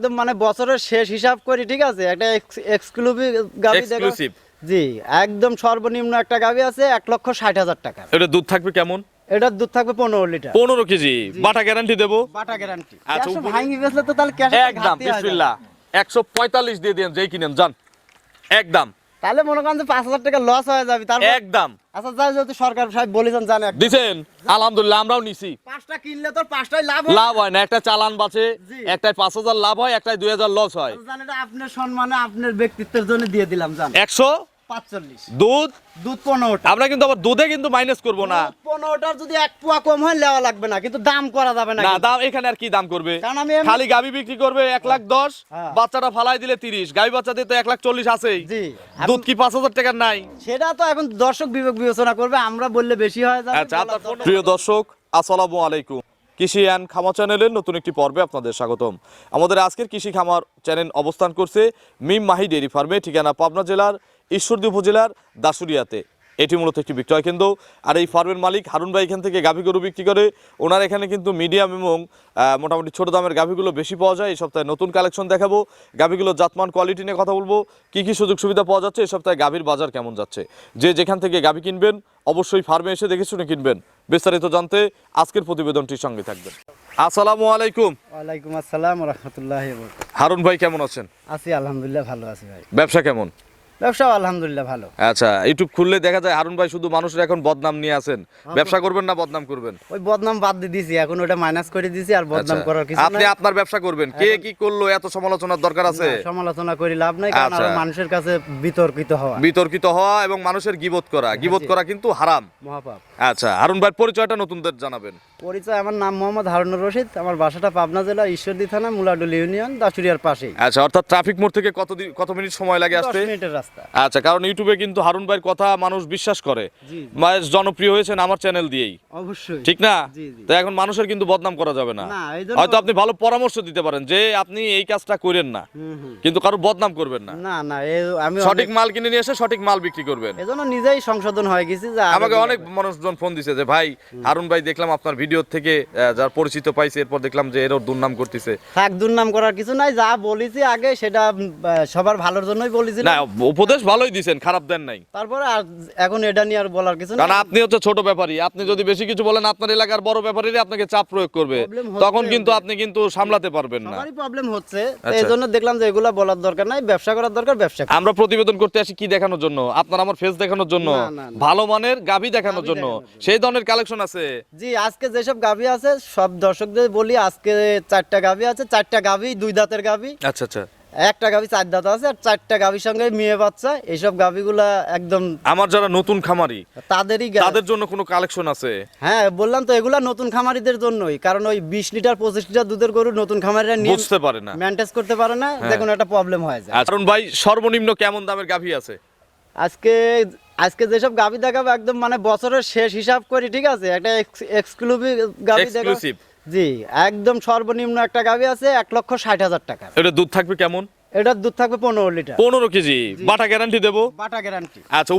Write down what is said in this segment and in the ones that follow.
একদম মানে বছরের শেষ হিসাব করি, ঠিক আছে, একটা এক্সক্লুসিভ গাভী দেখো। জি, একদম সর্বনিম্ন একটা গাভী আছে 1,60,000 টাকা। এটা দুধ থাকবে কেমন? এটার দুধ থাকবে 15 লিটার। 15 কেজি বাটা গ্যারান্টি দেবো? বাটা গ্যারান্টি। আচ্ছা, ক্যাশ ভাঙি বেচলে তো তাহলে ক্যাশ একদম বিসমিল্লাহ 145 দিয়ে দেন, যেই কিনেন যান একদম। তাহলে মনে করেন যে 5,000 টাকা লস হয়ে যাবে তারপর একদম। আচ্ছা যাই, যেহেতু সরকার সাহেব বলেছেন জানে দিছেন আলহামদুলিল্লাহ, আমরাও নিছি। 5টা কিনলে তোর 5টাই লাভ লাভ হয় না, একটা চালান বাঁচে, জি। একটাই 5,000 লাভ হয়, একটাই 2,000 লস হয়। জানেন, এটা আপনার সম্মানে আপনার ব্যক্তিত্বের জন্য দিয়ে দিলাম জান। 145 দুধ 15টা। আমরা কিন্তু আবার দুধে কিন্তু মাইনাস করব না। 15টার যদি 1 পোয়া কম হয় নেওয়া লাগবে না, কিন্তু দাম করা যাবে না। না, দাম এখানে আর কি দাম করবে? কারণ আমি খালি গাবি বিক্রি করবে 1,10,000, হ্যাঁ। বাচ্চাটা ফালাই দিলে 30, গাবি বাচ্চা দিয়ে তো 1,40,000 আছেই। জি, দুধ কি 5,000 টাকার নাই? সেটা তো এখন দর্শক বিবেক বিবেচনা করবে, আমরা বললে বেশি হয়ে যাবে। আচ্ছা, প্রিয় দর্শক আসসালামু আলাইকুম। কৃষি অ্যান্ড খামার চ্যানেলের নতুন একটি পর্বে আপনাদের স্বাগতম। আমাদের আজকের কৃষি খামার চ্যানেল অবস্থান করছে মিম মাহি ডেয়ারি ফার্মে, ঠিকানা পাবনা জেলার ঈশ্বরদী উপজেলার দাসুরিয়াতে। এটি মূলত একটি বিক্রয় কেন্দ্র। আর এই ফার্মের মালিক হারুন ভাই এখান থেকে গাভী গরু বিক্রি করে। ওনার এখানে কিন্তু মিডিয়াম এবং মোটামুটি ছোট দামের গাভীগুলো বেশি পাওয়া যায়। এই সপ্তাহে নতুন কালেকশন দেখাবো, গাভীগুলো জাতমান কোয়ালিটি নিয়ে কথা বলবো, কি কি সুযোগ সুবিধা পাওয়া যাচ্ছে, এই সপ্তাহে গাভীর বাজার কেমন যাচ্ছে। যে যেখান থেকে গাভী কিনবেন অবশ্যই ফার্মে এসে দেখে শুনে কিনবেন। বিস্তারিত জানতে আজকের প্রতিবেদনটির সঙ্গে থাকবেন। আসসালামু আলাইকুম। ওয়ালাইকুম আসসালাম ওয়া রাহমাতুল্লাহি ওয়া বারাকাতুহু। হারুন ভাই কেমন আছেন? আছি আলহামদুলিল্লাহ, ভালো আছি ভাই। ব্যবসা কেমন? ব্যবসা আলহামদুলিল্লাহ ভালো। আচ্ছা, ইউটিউব খুললে দেখা যায় হারুন ভাই শুধু মানুষের এখন বদনাম নিয়ে আছেন। ব্যবসা করবেন না বদনাম করবেন? ওই বদনাম বাদ দিয়ে দিয়েছি, এখন ওটা মাইনাস করে দিয়েছি, আর বদনাম আচ্ছা, করার কিছু আপনি নাই। আপনার ব্যবসা করবেন, কে কি করলো এত সমালোচনার দরকার আছে? না, সমালোচনা করে লাভ নাই, কারণ আচ্ছা। আরো মানুষের কাছে বিতর্কিত হওয়া, বিতর্কিত হওয়া এবং মানুষের গীবত করা কিন্তু হারাম। মহাপাপ। আচ্ছা, হারুন ভাইয়ের পরিচয়টা নতুনদের জানাবেন। পরিচয়, আমার নাম মোহাম্মদ হারুনুর রশিদ, আমার বাসাটা পাবনা জেলা ঈশ্বরদী থানা মুলাডুল ইউনিয়ন, দাসুরিয়ার পাশেই। আচ্ছা, অর্থাৎ ট্রাফিক মোড় থেকে কত মিনিট সময় লাগে 10 আসতে? মিনিটের রাস্তা। আচ্ছা, কারণ ইউটিউবে কিন্তু হারুন ভাইয়ের কথা মানুষ বিশ্বাস করে। জি, বেশ জনপ্রিয় হয়েছেন আমার চ্যানেল দিয়েই, অবশ্যই। ঠিক না? জি, জি। তো এখন মানুষের কিন্তু বদনাম করা যাবে না। না, এইজন্য হয়তো আপনি ভালো পরামর্শ দিতে পারেন যে আপনি এই কাজটা করেন না, কিন্তু কারো বদনাম করবেন না। না না, আমি সঠিক মাল কিনে নিয়ে এসে সঠিক মাল বিক্রি করবেন। এজন্য নিজেই সংশোধন হয়ে গেছি। যে আমাকে অনেক মানুষজন ফোন দিছে যে ভাই হারুন ভাই দেখলাম আপনার ভিডিও থেকে যার পরিচিত পাইছে, এরপর দেখলাম যে এর দুর্নাম করতেছে। থাক, দুর্নাম করার কিছু নাই, যা বলেছি আগে সেটা সবার ভালোর জন্যই বলেছি। না, উপদেশ ভালোই দিছেন, খারাপ দেন নাই। তারপরে আর এখন এটা নিয়ে আর বলার কিছু নাই। কারণ আপনি হচ্ছে ছোট ব্যাপারী, আপনি যদি বেশি কিছু বলেন আপনার এলাকার বড় ব্যাপারীরা আপনাকে চাপ প্রয়োগ করবে, Problem হচ্ছে তখন কিন্তু আপনি কিন্তু সামলাতে পারবেন না। সবারই প্রবলেম হচ্ছে, আচ্ছা। এই জন্য দেখলাম যে এগুলা বলার দরকার নাই, ব্যবসা করার দরকার ব্যবসা করি। আমরা প্রতিবেদন করতে আসি কি দেখানোর জন্য? আপনার আমার ফেস দেখানোর জন্য, না, না, না। ভালো মানের গাভী দেখানোর গাভী জন্য। দেখানোর জন্য। সেই ধরনের কালেকশন আছে। জি, আজকে যেসব গাভী আছে সব দর্শকদের বলি, আজকে 4টা গাভী আছে, 4টা গাভী 2 দাঁতের গাভী, আচ্ছা আচ্ছা। একটা গাভী 4 দাঁত আছে, আর 4টা গাভীর সঙ্গে মেয়ে বাচ্চা। এইসব গাভীগুলা একদম আমার যারা নতুন খামারি তাদেরই তাদের জন্য কোনো কালেকশন আছে? হ্যাঁ, বললাম তো এগুলা নতুন খামারিদের জন্যই, কারণ ওই 20 লিটার 25 লিটার দুধের গরু নতুন খামারিরা নিয়ে বুঝতে পারে না, মেনটেন করতে পারে না, যে কোনো একটা প্রবলেম হয়ে যায়। কারণ ভাই সর্বনিম্ন কেমন দামের গাভী আছে? আজকে যেসব গাভী দেখাবো একদম মানে বছরের শেষ হিসাব করি, ঠিক আছে, একটা এক্সক্লুসিভ গাভী দেখাবো। এক্সক্লুসিভ? জি, একদম সর্বনিম্ন একটা গাভী আছে 1,60,000 টাকা। এটা দুধ থাকবে কেমন? এটার দুধ থাকবে 15 লিটার। 15 কেজি বাটা গ্যারান্টি দেবো? বাটা গ্যারান্টি। আচ্ছা,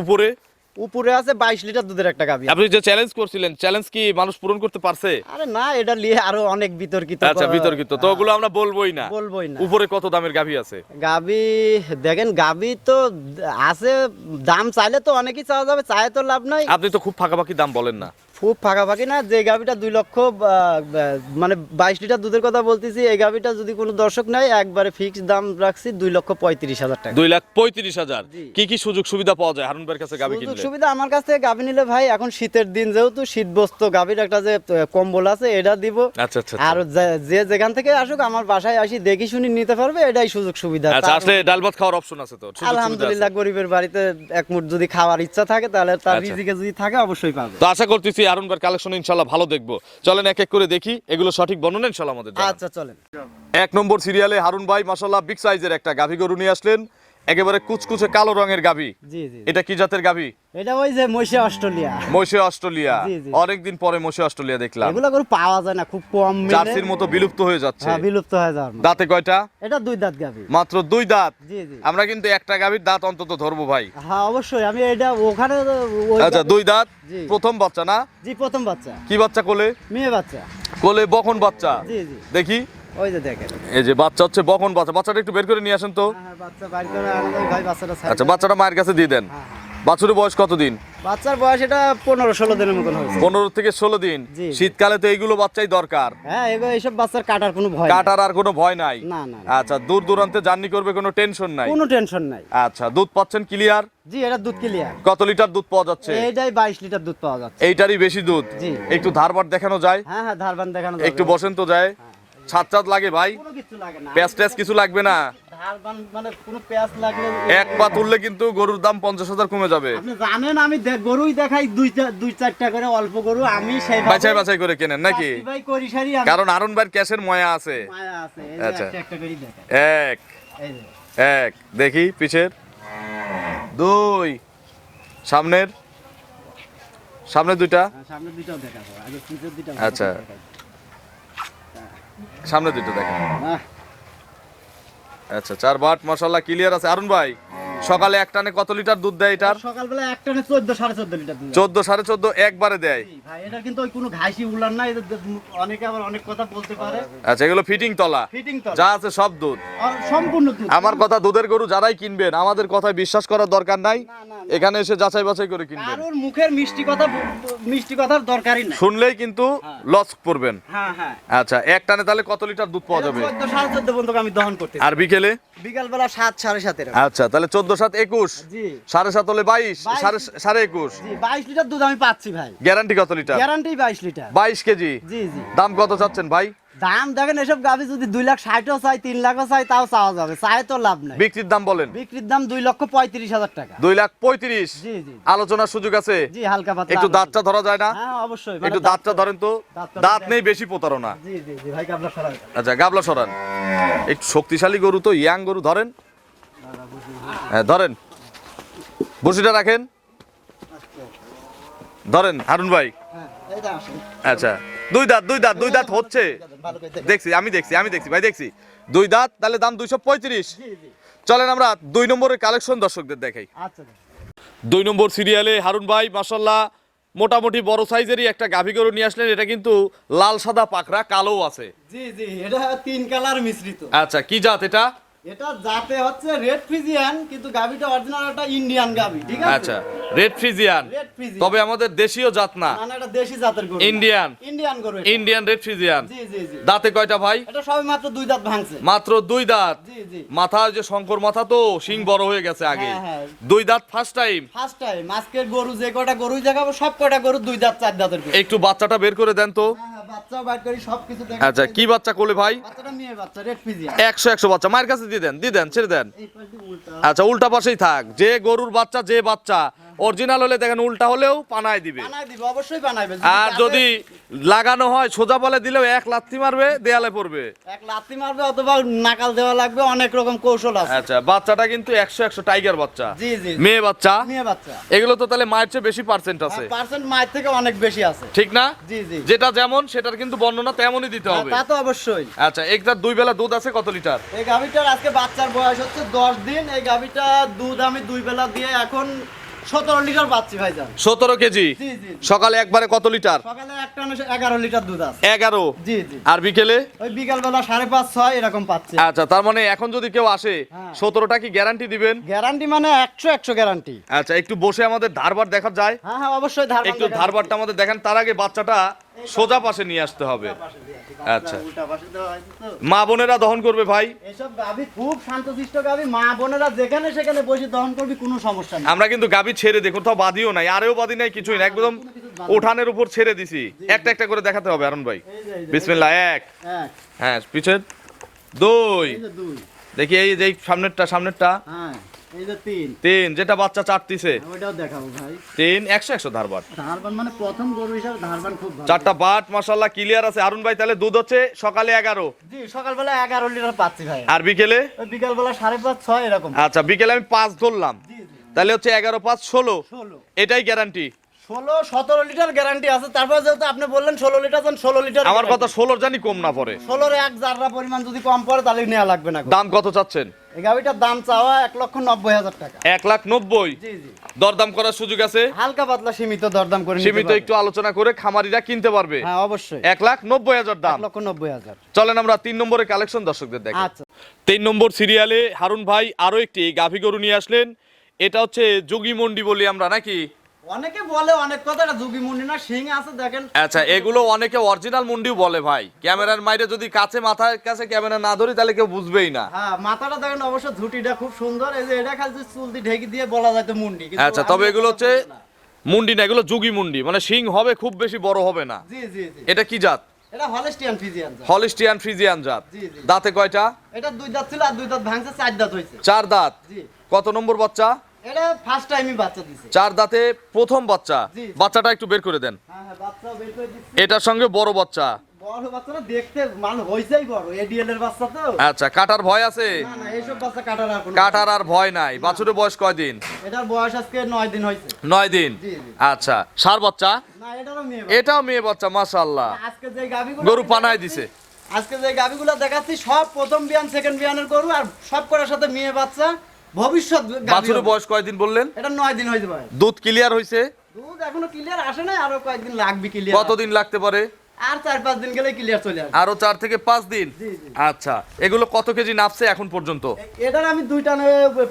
উপরে আছে 22 লিটার দুধের একটা গাভী। আপনি যে চ্যালেঞ্জ করছিলেন, চ্যালেঞ্জ কি মানুষ পূরণ করতে পারছে? আরে না, এটা নিয়ে আরো অনেক বিতর্কিত। আচ্ছা, বিতর্কিত তো ওগুলো আমরা বলবোই না। উপরে কত দামের গাভী আছে? গাভী দেখেন, গাভী তো আছে, দাম চাইলে তো অনেকই চাওয়া যাবে, চাই তো লাভ নাই। আপনি তো খুব ফাঁকাফাঁকি দাম বলেন না। খুব ফাঁকাফাঁকি না, যে গাভীটা 2 লক্ষ মানে 22 লিটার দুধের কথা বলতেছি, এই গাভীটা যদি কোনো দর্শক নেয় একবারে ফিক্সড দাম রাখছি 2,35,000 টাকা। 2,35,000। কি কি সুযোগ সুবিধা পাওয়া যায় হারুন ভাইয়ের কাছে গাভী সুযোগ কিনলে? সুবিধা আমার কাছ থেকে গাভী নিলে ভাই, এখন শীতের দিন যেহেতু শীতবস্ত্র গাভীর একটা যে কম্বল আছে এটা দিব। আচ্ছা আচ্ছা। আর যে যেখান থেকে আসুক আমার বাসায় আসি দেখি শুনি নিতে পারবে, এটাই সুযোগ সুবিধা। আচ্ছা, আসলে ডাল ভাত খাওয়ার অপশন আছে তো? আলহামদুলিল্লাহ, গরিবের বাড়িতে এক মুঠ যদি খাওয়ার ইচ্ছা থাকে তাহলে তার আচ্ছা। রিজিকে যদি থাকে অবশ্যই পাবে। তো আশা করতেছি হারুন ভাইয়ের কালেকশন ইনশাআল্লাহ ভালো দেখবো। চলেন এক এক করে দেখি, এগুলো সঠিক বর্ণনা ইনশাআল্লাহ আমাদের জানান। আচ্ছা চলেন। 1 নম্বর সিরিয়ালে হারুন ভাই মাশাআল্লাহ বিগ সাইজের একটা গাভী গরু নিয়ে আসলেন, একেবারে কুচকুচে কালো রঙের গাভী। জি জি। এটা কি জাতের গাভী? এটা ওই যে মহিষে অস্ট্রেলিয়া। মহিষে অস্ট্রেলিয়া? জি, জি। অনেকদিন পরে মহিষে অস্ট্রেলিয়া দেখলাম। এগুলা গরু পাওয়া যায় না, খুব কম মিলে। জার্সির মতো বিলুপ্ত হয়ে যাচ্ছে। হ্যাঁ, বিলুপ্ত হয়ে যাওয়ার মতো। দাঁতে কয়টা? এটা 2 দাঁত গাভী। মাত্র 2 দাঁত? জি জি। আমরা কিন্তু একটা গাভীর দাঁত অন্তত ধরবো ভাই। হ্যাঁ অবশ্যই, আমি এটা ওখানে আচ্ছা, 2 দাঁত, জি। প্রথম বাচ্চা না? জি, প্রথম বাচ্চা। কি বাচ্চা কোলে? মেয়ে বাচ্চা। কোলে বকন বাচ্চা? জি জি। দেখি ওই যে দেখেন। এই যে বাচ্চা হচ্ছে বকন বাচ্চা, বাচ্চাটা একটু বের করে নিয়ে আসেন তো। হ্যাঁ, বাচ্চা বাইর করে আনন্দ ভাই বাচ্চাটা ছাড়ি। আচ্ছা, বাচ্চাটা মায়ের কাছে দিয়ে দেন। হ্যাঁ, হ্যাঁ। বাছুরের বয়স কতদিন? বাচ্চার বয়স এটা 15-16 দিনের মতন হয়েছে। 15 থেকে 16 দিন। জি। শীতকালে তো এইগুলো বাচ্চাই দরকার, হ্যাঁ, এইসব বাচ্চার কাটার কোনো ভয় নেই। কাটার আর কোনো ভয় নাই। না, না, না। আচ্ছা, দূর দূরান্তে জার্নি করবে, কোনো টেনশন নাই। কোনো টেনশন নাই। আচ্ছা, দুধ পাচ্ছেন ক্লিয়ার? জি, এটা দুধ ক্লিয়ার। কত লিটার দুধ পাওয়া যাচ্ছে? এইটাই 22 লিটার দুধ পাওয়া যাচ্ছে। এইটারই বেশি দুধ। জি। একটু ধারবার দেখানো যায়? হ্যাঁ, হ্যাঁ, ধারবান দেখানো যাবে। একটু বসেন তো যায়। ছাদ ছাদ লাগে ভাই? কোনো কিছু লাগে না। প্যাঁচ ট্যাচ কিছু লাগবে না? ধারবান মানে কোনো পেঁয়াজ লাগলে এক পা তুললে কিন্তু গরুর দাম 50,000 কমে যাবে। আপনি জানেন আমি গরুই দেখাই 2-4টা করে অল্প গরু আমি সেইভাবে বাছাই বাছাই করে কেনেন নাকি? ভাই করি সারি আমি কারণ আরন ভাইয়ের ক্যাশের ময়া আছে। মায়া আছে। এই আচ্ছা। যে একটা করেই দেখেন। এক এই যে এক দেখি পিছের, দুই সামনের, সামনে দুইটা, হ্যাঁ, সামনে দুইটাও দেখাবো। আগে পিছের দুইটা আচ্ছা। দেখাই। সামনে দুইটা দেখেন। বাহ, আচ্ছা, 4 বাট মাশাআল্লাহ ক্লিয়ার আছে। আরুন ভাই, সকালে এক টানে কত লিটার দুধ দেয় এটার? সকালবেলা একটানে 14-14.5 লিটার দুধ। 14 14.5 একবারে দেয়। জি, ভাই এটা কিন্তু ওই কোনো ঘাসি উলান না। এদের অনেকে আবার অনেক কথা বলতে পারে। আচ্ছা, এগুলো ফিটিং তলা, ফিটিং তো যা আছে সব দুধ। সম্পূর্ণ দুধ। আমার কথা, দুধের গরু যারাই কিনবেন আমাদের কথায় বিশ্বাস করার দরকার নাই, না, না, না। এখানে এসে যাচাই বাছাই করে কিনবেন। কারোর মুখের মিষ্টি কথার দরকারই নাই। শুনলেই কিন্তু হ্যাঁ। লস করবেন। হ্যাঁ, হ্যাঁ। আচ্ছা, এক টানে তাহলে কত লিটার দুধ পাওয়া যাবে? 14-14.5 পর্যন্ত আমি দহন করতে। আর বিকেলে? বিকালবেলা 7-7.5 এরকম। আচ্ছা, তাহলে 14 7 21, জি, 7.5 হলে 22, 22 21.5। জি, 22 লিটার দুধ আমি পাচ্ছি ভাই। গ্যারান্টি কত লিটার? Guarantee 22 litre. 22 কেজি। জি, জি। দাম কত চাচ্ছেন ভাই? দাম দেখেন, এসব গাভী যদি 2,60,000 চাই, 3 লাখও চাই, তাও চাওয়া যাবে। চাই তো লাভ নাই। বিক্রির দাম বলেন। বিক্রির দাম 2,35,000 টাকা। 2,35,000। জি, জি। আলোচনার সুযোগ আছে? জি, হালকা পাতলা। একটু দাঁতটা ধরা যায় না? হ্যাঁ, অবশ্যই। একটু দাঁতটা ধরেন তো। দাঁতটা দাঁত ধরে- নেই, বেশি প্রতারণা। জি, জি, জি, ভাই কাবলা সরাই। আচ্ছা, গাবলা সরান। একটু শক্তিশালী গরু তো, ইয়াং গরু ধরেন। হ্যাঁ, ধরেন, বসিটা রাখেন, ধরেন হারুন ভাই। হ্যাঁ, এই যে আসেন। আচ্ছা, দুই দাঁত হচ্ছে। ভালো করে দেখেন। দেখছি আমি দেখছি ভাই, দেখছি 2 দাঁত। তাহলে দাম 235। জি, জি। চলেন আমরা 2 নম্বরের কালেকশন দর্শকদের দেখাই। আচ্ছা। 2 নম্বর সিরিয়ালে হারুন ভাই মাশাআল্লাহ মোটামুটি বড় সাইজেরই একটা গাভী গরু নিয়ে আসলেন। এটা কিন্তু লাল সাদা পাকড়া, কালো আছে। জি, জি, এটা 3 কালার মিশ্রিত। আচ্ছা, কি জাত এটা? এটা জাতে হচ্ছে রেড ফ্রিজিয়ান, কিন্তু গাভীটা অরিজিনাল একটা ইন্ডিয়ান গাভী, ঠিক আছে? আচ্ছা, রেড ফ্রিজিয়ান। Red Friesian. তবে আমাদের দেশীয় জাত না, মানে এটা দেশি জাতের গরু। ইন্ডিয়ান। ইন্ডিয়ান গরু এটা। Indian red Friesian. জি, জি, জি। দাঁতে কয়টা ভাই? এটা সবে মাত্র 2 দাঁত ভাঙছে। মাত্র 2 দাঁত। জি, জি। মাথা যে শঙ্কর মাথা, তো শিং বড় হয়ে গেছে আগে। হ্যাঁ, হ্যাঁ। 2 দাঁত ফার্স্ট টাইম। ফার্স্ট টাইম আজকের গরু যে কয়টা গরুই দেখাবো, সব কয়টা গরু 2 দাঁত 4 দাঁতের গরু। একটু বাচ্চাটা বের করে দেন তো। হ্যাঁ, হ্যাঁ, বাচ্চাও বাইট করি, সবকিছু দেখেন। আচ্ছা, কি বাচ্চা কোলে ভাই? বাচ্চাটা মেয়ে বাচ্চা, রেড ফ্রিজিয়ান। 100 বাচ্চা মায়ের কাছে দিয়ে দেন, ছেড়ে দেন। এই পাশে উল্টা। আচ্ছা, উল্টা পাশেই থাক। যে গরুর বাচ্চা, যে বাচ্চা অরিজিনাল হলে দেখেন উল্টা হলেও পানায় দিবে। বানাই দিব, অবশ্যই বানাইবে। আর যদি লাগানো হয় সোজা বলে দিলেও এক লাথি মারবে, দেয়ালে পড়বে। এক লাথি মারবে অথবা নাকাল দেওয়া লাগবে, অনেক রকম কৌশল আছে। আচ্ছা, বাচ্চাটা কিন্তু 100 টাইগার বাচ্চা। জি, জি। মেয়ে বাচ্চা। মেয়ে বাচ্চা। এগুলো তো তাহলে মায়ের চেয়ে বেশি পার্সেন্ট আছে, পার্সেন্ট মায়ের থেকে অনেক বেশি আছে। ঠিক না? জি, জি। যেটা যেমন সেটার কিন্তু বর্ণনা তেমনই দিতে হবে। তা তো অবশ্যই। আচ্ছা, একটার 2 বেলা দুধ আছে কত লিটার? এই গাভীটার আজকে বাচ্চার বয়স হচ্ছে 10 দিন। এই গাভীটা দুধ আমি 2 বেলা দিয়ে এখন 17 লিটার পাচ্ছি ভাইজান। 17 কেজি। জি, জি। সকালে একবারে কত লিটার? সকালে একটা 11 লিটার দুধ আছে। 11। জি, জি। আর বিকেলে? ওই বিকাল বেলা 5.5-6 এরকম পাচ্ছি। আচ্ছা, তার মানে এখন যদি কেউ আসে হ্যাঁ। 17টা কি গ্যারান্টি দিবেন? গ্যারান্টি মানে 100 গ্যারান্টি। আচ্ছা, একটু বসে আমাদের ধারবার দেখা যায়? হ্যাঁ, হ্যাঁ, অবশ্যই ধারবান একটু দেখাচ্ছি। ধারবারটা আমাদের দেখেন। তার আগে বাচ্চাটা সোজা পাশে নিয়ে আসতে হবে। আচ্ছা, উল্টা পাশে দেওয়া হয়েছে তো। মা বোনেরা দহন করবে ভাই। এসব গাভী খুব শান্তশিষ্ট গাভী, মা বোনেরা যেখানে সেখানে বসে দহন করবি, কোনো সমস্যা নেই। আমরা কিন্তু গাবি ছেড়ে দেখো, কোথাও বাদিও নাই, আরেও বাদি নাই, কিছুই না, একদম উঠানের উপর ছেড়ে দিছি। একটা একটা করে দেখাতে হবে আরুন ভাই। এই যে, এই যে, বিসমিল্লাহ। 1, এক, হ্যাঁ পিছের 2, এই যে 2, দেখি এই যে এই সামনেরটা হ্যাঁ, এই যে 3, 3, যেটা বাচ্চা চাটতিছে ওইটাও দেখাবো ভাই। 3, 100 ধারবার। ধারবান মানে প্রথম গরু হিসাবে ধারবান খুব ভালো। 4টা বাট মাশাআল্লাহ ক্লিয়ার আছে। আরুন ভাই তাহলে দুধ হচ্ছে সকালে 11, জি, সকালবেলা 11 লিটার পাচ্ছি ভাই। আর বিকেলে? ওই বিকালবেলা 5.5-6 এরকম। আচ্ছা, বিকেলে আমি 5 ধরলাম, জি, জি। তাহলে হচ্ছে 11 5 16। 16, এটাই গ্যারান্টি। 16-17 লিটার গ্যারান্টি আছে। তারপর যেহেতু আপনি বললেন 16 লিটার, 16 লিটার। আমার কথা 16 জানি কম না পড়ে। 16-এর 1 জাররা পরিমাণ যদি কম পড়ে তাহলে নেওয়া লাগবে না। দাম কত চাচ্ছেন? এই গাভিটার দাম চাওয়া 1,90,000 টাকা। 1,90,000। জি জি, দরদাম করার সুযোগ আছে? হালকা পাতলা সীমিত দরদাম করে নিতে সীমিত পারবে। একটু আলোচনা করে খামারিরা কিনতে পারবে। হ্যাঁ অবশ্যই, 1,90,000 দাম। 1,90,000। চলেন আমরা 3 নম্বরের কালেকশন দর্শকদের দেখাই। আচ্ছা, 3 নম্বর সিরিয়ালে হারুন ভাই আরো একটি গাভী গরু নিয়ে আসলেন। এটা হচ্ছে যোগী মন্ডি বলি আমরা নাকি? অনেকে বলে অনেক কথা, এটা যুগি মুন্ডি না, শিং আছে দেখেন। আচ্ছা, এগুলো অনেকে অরিজিনাল মুন্ডিও বলে ভাই। ক্যামেরার মাইরে যদি কাছে মাথার কাছে ক্যামেরা না ধরি তাহলে কেউ বুঝবেই না। হ্যাঁ, মাথাটা দেখেন অবশ্য, ঝুটিটা খুব সুন্দর। এই যে এটা খালি চুল দিয়ে ঢেকে দিয়ে বলা যায় তো মুন্ডি, কিন্তু আচ্ছা, তবে আমি এগুলো হচ্ছে বলি না। মুন্ডি না, এগুলো যোগী মুন্ডি, মানে শিং হবে খুব বেশি বড় হবে না। জি জি জি, এটা কি জাত? এটা হলস্টিয়ান ফ্রিজিয়ান জাত। হলিস্টিয়ান ফ্রিজিয়ান জাত। জি, জি। দাঁতে কয়টা? এটা 2 দাঁত ছিল, আর 2 দাঁত ভাঙছে, 4 দাঁত হইছে। 4 দাঁত। জি, কত নম্বর বাচ্চা? এটা ফার্স্ট টাইমই বাচ্চা দিছে। 4 দাঁতে প্রথম বাচ্চা। জি। বাচ্চাটা একটু বের করে দেন। হ্যাঁ হ্যাঁ, বাচ্চাও বের করে দিচ্ছি। এটার সঙ্গে বড় বাচ্চা। বড় বাচ্চাটা দেখতে মান হইছেই বড়, এডিএল এর বাচ্চা তো। আচ্ছা, কাটার ভয় আছে? না না, এইসব বাচ্চা কাটার আর কোনো। কাটার আর ভয় নাই। বাছুরের বয়স কয়দিন? এটার বয়স আজকে 9 দিন হইছে। 9 দিন। জি, জি। আচ্ছা, ষাঁড় বাচ্চা? না, এটারও মেয়ে বাচ্চা। এটাও মেয়ে বাচ্চা, মাশাআল্লাহ। আজকে যে গাভিগুলো গরু পানায় দিছে। আজকে যে গাভিগুলো দেখাচ্ছি সব প্রথম বিয়ান সেকেন্ড বিয়ানের গরু, আর সব করার সাথে মেয়ে বাচ্চা। ভবিষ্যৎ গাভী বাছুরের হবে। বয়স কয়দিন বললেন? এটা 9 দিন হইতে পারে। দুধ ক্লিয়ার হইছে? দুধ এখনো ক্লিয়ার আসে নাই, আরো কয়েকদিন লাগবে ক্লিয়ার। কতদিন লাগতে পারে? আর 4-5 দিন গেলে ক্লিয়ার চলে আসবে। আরো 4 থেকে 5 দিন। জি, জি। আচ্ছা, এগুলো কত কেজি নাপছে এখন পর্যন্ত? এটার আমি 2 টানে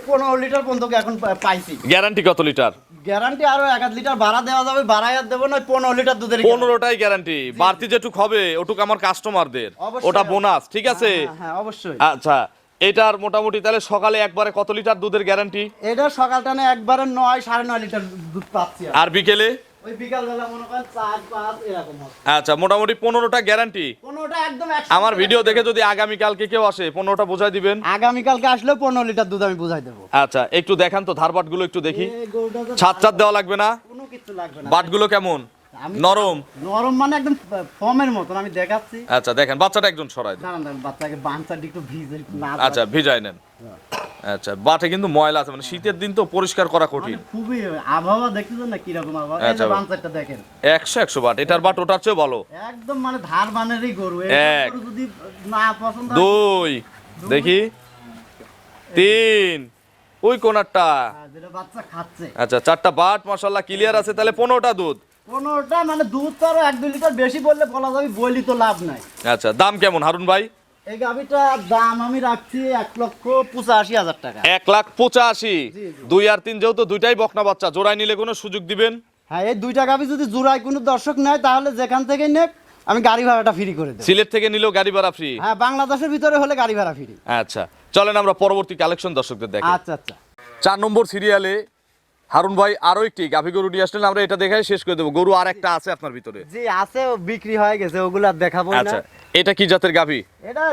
15 লিটার পর্যন্ত এখন পাইছি। গ্যারান্টি কত লিটার? গ্যারান্টি আরো 1 লিটার ভাড়া দেওয়া যাবে, ভাড়াই আর দেবো না, 15 লিটার দুধের। 15টাই গ্যারান্টি। বাড়তি যেটুক হবে ওটুক আমার কাস্টমারদের, অবশ্যই। ওটা বোনাস, ঠিক আছে? হ্যাঁ, হ্যাঁ অবশ্যই। আচ্ছা, এটার মোটামুটি তাহলে সকালে একবারে কত লিটার দুধের গ্যারান্টি? এটা সকাল টানে একবারে 9-9.5 লিটার দুধ পাচ্ছি। আর বিকেলে? ওই বিকাল বেলা মনে করেন 4-5 এরকম হবে। আচ্ছা, মোটামুটি 15টা গ্যারান্টি। 15টা একদম 100। আমার ভিডিও দেখে যদি আগামী কালকে কেউ আসে 15টা বোঝাই দিবেন। আগামীকালকে আসলেও 15 লিটার দুধ আমি বুঝাই দেবো। আচ্ছা, একটু দেখান তো ধারবাটগুলো একটু দেখি। এই গরুটা তো ছাদ দেওয়া লাগবে না? কোনো কিছু লাগবে না। বাটগুলো কেমন? আমি- নরম? নরম মানে একদম ফর্মের মতন, আমি দেখাচ্ছি। আচ্ছা, দেখেন বাচ্চাটা একজন সরাই দেন। দাঁড়ান দাঁড়ান, বাচ্চাকে বাঞ্চাটি একটু ভিজে না। আচ্ছা, ভিজাই নেন। আচ্ছা, বাটে কিন্তু ময়লা আছে, মানে শীতের দিন তো পরিষ্কার করা কঠিন। মানে খুবই আবহাওয়া দেখতেছেন না কিরকম আবহাওয়া। এই আচ্ছা। যে বাঞ্চাটা দেখেন, 100 বাট। এটার বাট ওটার চেয়ে ভালো। একদম মানে ধার বানেরই গরু। এই এক। গরু যদি না পছন্দ হয়, 2 দেখি, 3 ওই কোনারটা। যেটা বাচ্চা খাচ্ছে। আচ্ছা, 4টা বাট মাশাআল্লাহ ক্লিয়ার আছে, তাহলে 15টা দুধ। 15টা মানে দুধ তো আরো 1-2 লিটার বেশি বললে বলা যাবে, বলি তো লাভ নাই। আচ্ছা, দাম কেমন হারুন ভাই? এই গাভিটার দাম আমি রাখছি 1,85,000 টাকা। 1,85,000। জি, জি। 2 আর 3 যেহেতু দুইটাই বকনা বাচ্চা, জোড়ায় নিলে কোনো সুযোগ দিবেন? হ্যাঁ, এই 2টা গাভি যদি জোড়ায় কোনো দর্শক নেয় তাহলে যেখান থেকে নেক আমি গাড়ি ভাড়াটা ফ্রি করে দেব। সিলেট থেকে নিলেও গাড়ি ভাড়া ফ্রি? হ্যাঁ, বাংলাদেশের ভিতরে হলে গাড়ি ভাড়া ফ্রি। আচ্ছা, চলেন আমরা পরবর্তী কালেকশন দর্শকদের দেখাই। আচ্ছা আচ্ছা। 4 নম্বর সিরিয়ালে হারুন ভাই আরো একটি গাভী গরু নিয়ে আসলেন। আমরা এটা দেখাই শেষ করে দেবো। গরু আর একটা আছে আপনার ভিতরে? জি আছে, বিক্রি হয়ে গেছে, ওগুলো আর দেখাবো না। আচ্ছা, এটা কি জাতের গাভী? এটা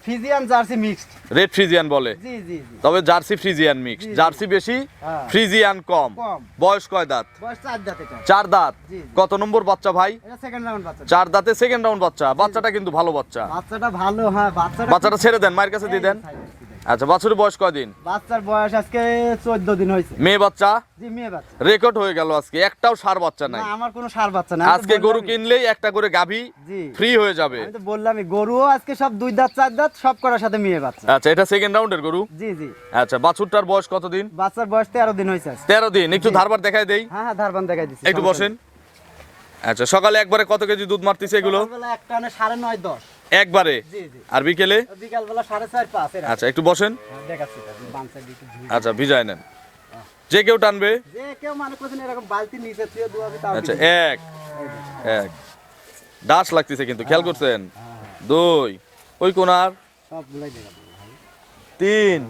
Friesian jersey mixed. Red Friesian বলে, জি জি জি। তবে জার্সি ফ্রিজিয়ান মিক্স। জি, জি। জার্সি বেশি, হ্যাঁ। ফ্রিজিয়ান কম। কম। বয়স কয় দাঁত? বয়স 4 দাঁত এটা। 4 দাঁত। জি, জি। কত নম্বর বাচ্চা ভাই? এটা সেকেন্ড রাউন্ড বাচ্চা। 4 দাঁতে সেকেন্ড রাউন্ড বাচ্চা। বাচ্চাটা কিন্তু ভালো বাচ্চা। বাচ্চাটা ভালো, হ্যাঁ বাচ্চাটা। বাচ্চাটা ছেড়ে দেন, মায়ের কাছে দিয়ে দেন। আচ্ছা, বাছুরের বয়স কয়দিন? বাচ্চার বয়স আজকে 14 দিন হয়েছে। মেয়ে বাচ্চা? জি, মেয়ে বাচ্চা। রেকর্ড হয়ে গেল আজকে, একটাও ষাঁড় বাচ্চা নাই। না, আমার কোনো ষাঁড় বাচ্চা না। আমি তো আজকে গরু বললামই। কিনলেই একটা করে গাভী জি। ফ্রি হয়ে যাবে। আমি তো বললামই, গরুও আজকে সব 2 দাঁত 4 দাঁত সব করার সাথে মেয়ে বাচ্চা। আচ্ছা, এটা সেকেন্ড রাউন্ডের গরু। জি জি। আচ্ছা, বাছুরটার বয়স কতদিন? বাচ্চার বয়স 13 দিন হয়েছে আজকে। 13 দিন। একটু ধারবার দেখাই দেই। হ্যাঁ হ্যাঁ, ধারবান দেখাই দিচ্ছি। একটু বসেন। আচ্ছা, সকালে একবারে কত কেজি দুধ মারতেছে এগুলো? সকালবেলা এক টানে 9.5-10। একবারে? জি জি। আর বিকেলে? বিকালবেলা 4.5-5 এরকম। আচ্ছা, একটু বসেন। দেখাচ্ছি এটা, বাঞ্চা দিকে ঝুড়ি। আচ্ছা, ভিজায় নেন। যে কেউ টানবে। যে কেউ মানে কোথাও এরকম বালতি নিচে ছুঁয়ে দুয়াবি তাও আচ্ছা, কিছু। 1 1 ডাস লাগতেছে কিন্তু, খেয়াল করছেন? 2 ওই কোনার, সবগুলাই দেখাবো ভাই। 3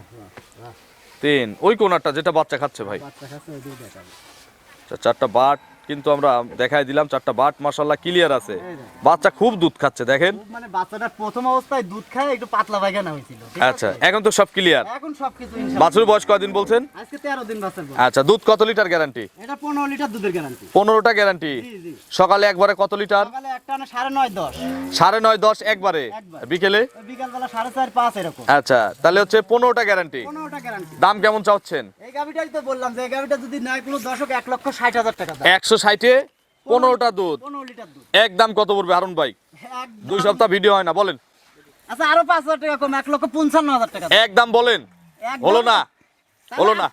3 ওই কোনারটা যেটা বাচ্চা খাচ্ছে ভাই। বাচ্চা কাছে ওই দিয়ে দেখাবো। আচ্ছা, 4টা বাট কিন্তু আমরা দেখাই দিলাম। 4টা বাট মাশাআল্লাহ ক্লিয়ার আছে। বাচ্চা খুব দুধ খাচ্ছে দেখেন। খুব মানে বাচ্চাটা প্রথম অবস্থায় দুধ খায় একটু পাতলা পায়খানা হয়েছিল, ঠিক আচ্ছা, আছে? এখন তো সব ক্লিয়ার। এখন সবকিছু ইনশাআল্লাহ। বাছুর বয়স কয়দিন বলছেন? আজকে 13 দিন বাচ্চার বয়স। আচ্ছা, দুধ কত লিটার গ্যারান্টি? এটা 15 লিটার দুধের গ্যারান্টি। 15টা গ্যারান্টি। জি জি। সকালে একবারে কত লিটার? সকালে এক টানে 9.5-10। 9.5-10 একবারে। একবার। বিকেলে? ওই বিকালবেলা 4.5-5 এরকম। আচ্ছা, তাহলে হচ্ছে 15টা গ্যারান্টি। 15টা গ্যারান্টি। দাম কেমন চাচ্ছেন? এই গাভিটাই তো বললাম যে এই গাভিটা যদি নেয় কোনো দর্শক 1,60,000 টাকা দাম। 160-এ 15টা দুধ। 15 লিটার দুধ। একদম কত পড়বে হারুন ভাই? একদম। 2 সপ্তাহ ভিডিও হয় না, বলেন। আচ্ছা, আরো 5,000 টাকা কম, 1,55,000 টাকা দাম। একদম বলেন। একদম। হলো না হলো না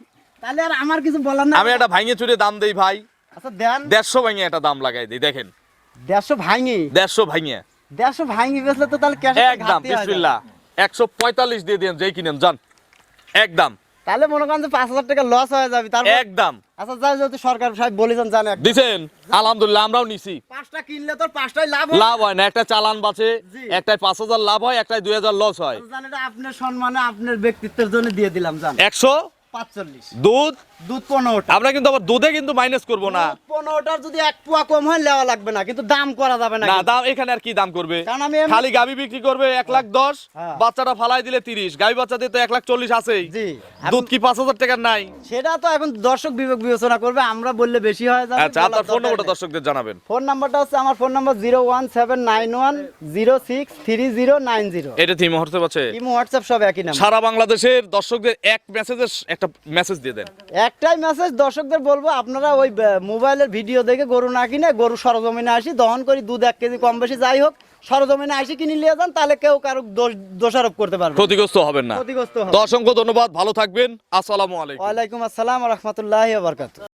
তাহলে আর আমার কিছু বলার না। আমি একটা ভাঙে চুরে দাম দেই ভাই, আচ্ছা দেন 150 ভাঙে একটা দাম লাগাই দিই, দেখেন 150 ভাঙি 150 ভাঙে 150 ভাঙি বেচলে তো তাহলে ক্যাশে একদম বিসমিল্লাহ 145 দিয়ে দেন, যেই কিনেন যান একদম তাহলে মনে করেন যে 5000 টাকা লস হয়ে যাবে তারপর। একদম আচ্ছা যাই যেহেতু সরকার সাহেব বলেছেন জানে দিছেন আলহামদুলিল্লাহ, আমরাও নিছি। 5টা কিনলে তো 5টাই লাভ হয়। লাভ হয় না, একটা চালান বাঁচে, জি। একটাই 5000 লাভ হয়, একটাই 2000 লস হয়। জানেন এটা আপনার সম্মানে আপনার ব্যক্তিত্বের জন্য দিয়ে দিলাম জান 145 দুধ দুধ 15টা। আমরা কিন্তু আবার দুধে কিন্তু মাইনাস করব না। 15টার যদি 1 পোয়া কম হয় নেওয়া লাগবে না, কিন্তু দাম করা যাবে না না কিন্তু। দাম এখানে আর কি দাম করবে, কারণ আমি এমনি- খালি গাবি বিক্রি করবে 1,10,000, হ্যাঁ। বাচ্চাটা ফালাই দিলে 30, গাবি বাচ্চা দিয়ে তো 1,40,000 আছেই। জি দুধ কি 5,000 টাকার নাই? সেটা তো এখন দর্শক বিবেক বিবেচনা করবে, আমরা বললে বেশি হয়ে যাবে। আচ্ছা আপনার ফোন নম্বরটা দর্শকদের জানাবেন। ফোন নাম্বারটা হচ্ছে আমার ফোন নাম্বার 01791063090। এটা থিম হোয়াটসঅ্যাপ আছে, ইমো হোয়াটসঅ্যাপ সব একই নাম্বার। সারা বাংলাদেশের দর্শকদের এক মেসেজে একটা মেসেজ দিয়ে দেন। একটাই মেসেজ দর্শকদের বলবো, আপনারা ওই মোবাইলের ভিডিও দেখে গরু না কিনে গরু সরজমিনে আসি দহন করি, দুধ 1 কেজি কম বেশি যাই হোক সরজমিনে আসি কিনে নিয়ে যান, তাহলে কেউ কারো দোষারোপ করতে পারবে না। ক্ষতিগ্রস্ত হবেন না। ক্ষতিগ্রস্ত হবে। তো অসংখ্য ধন্যবাদ, ভালো থাকবেন, আসসালামু আলাইকুম। ওয়ালাইকুম আসসালাম ওয়া রাহমাতুল্লাহি ওয়া বারাকাতুহু।